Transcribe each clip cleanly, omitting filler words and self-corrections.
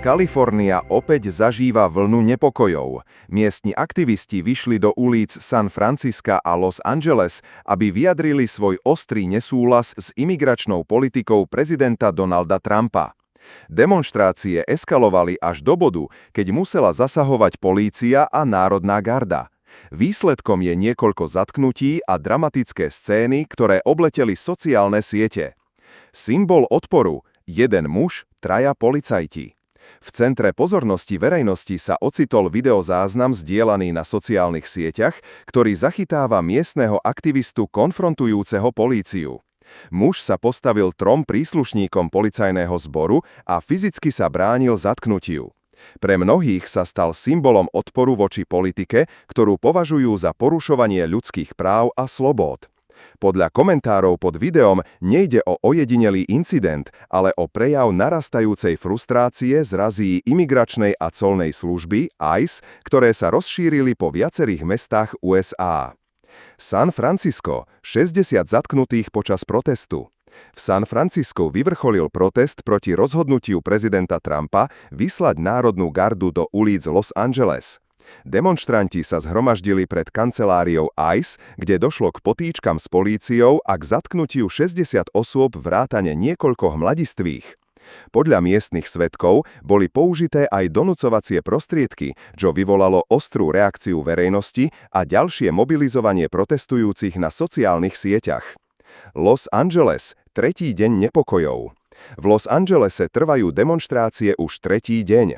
Kalifornia opäť zažíva vlnu nepokojov. Miestni aktivisti vyšli do ulic San Francisca a Los Angeles, aby vyjadrili svoj ostrý nesúhlas s imigračnou politikou prezidenta Donalda Trumpa. Demonštrácie eskalovali až do bodu, keď musela zasahovať polícia a Národná garda. Výsledkom je niekoľko zatknutí a dramatické scény, ktoré obleteli sociálne siete. Symbol odporu – jeden muž, traja policajti. V centre pozornosti verejnosti sa ocitol videozáznam zdieľaný na sociálnych sieťach, ktorý zachytáva miestneho aktivistu konfrontujúceho políciu. Muž sa postavil 3 príslušníkom policajného zboru a fyzicky sa bránil zatknutiu. Pre mnohých sa stal symbolom odporu voči politike, ktorú považujú za porušovanie ľudských práv a slobôd. Podľa komentárov pod videom nejde o ojedinelý incident, ale o prejav narastajúcej frustrácie z razí imigračnej a colnej služby ICE, ktoré sa rozšírili po viacerých mestách USA. San Francisco, 60 zatknutých počas protestu. V San Francisku vyvrcholil protest proti rozhodnutiu prezidenta Trumpa vyslať Národnú gardu do ulíc Los Angeles. Demonštranti sa zhromaždili pred kanceláriou ICE, kde došlo k potýčkam s políciou a k zatknutiu 60 osôb vrátane niekoľko mladistvých. Podľa miestnych svedkov boli použité aj donúcovacie prostriedky, čo vyvolalo ostrú reakciu verejnosti a ďalšie mobilizovanie protestujúcich na sociálnych sieťach. Los Angeles, 3. deň nepokojov. V Los Angelese trvajú demonštrácie už 3. deň.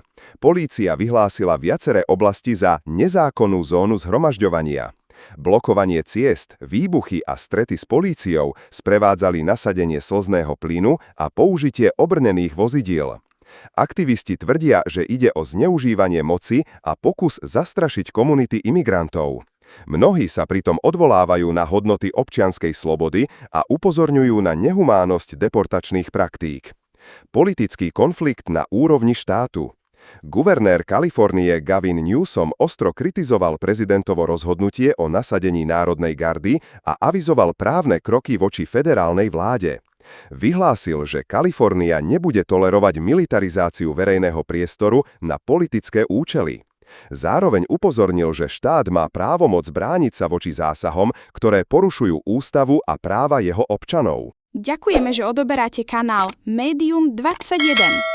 Polícia vyhlásila viaceré oblasti za nezákonnú zónu zhromažďovania. Blokovanie ciest, výbuchy a strety s políciou sprevádzali nasadenie slzného plynu a použitie obrnených vozidiel. Aktivisti tvrdia, že ide o zneužívanie moci a pokus zastrašiť komunity imigrantov. Mnohí sa pritom odvolávajú na hodnoty občianskej slobody a upozorňujú na nehumánnosť deportačných praktík. Politický konflikt na úrovni štátu. Guvernér Kalifornie Gavin Newsom ostro kritizoval prezidentovo rozhodnutie o nasadení Národnej gardy a avizoval právne kroky voči federálnej vláde. Vyhlásil, že Kalifornia nebude tolerovať militarizáciu verejného priestoru na politické účely. Zároveň upozornil, že štát má právomoc brániť sa voči zásahom, ktoré porušujú ústavu a práva jeho občanov. Ďakujeme, že odoberáte kanál Médium 21.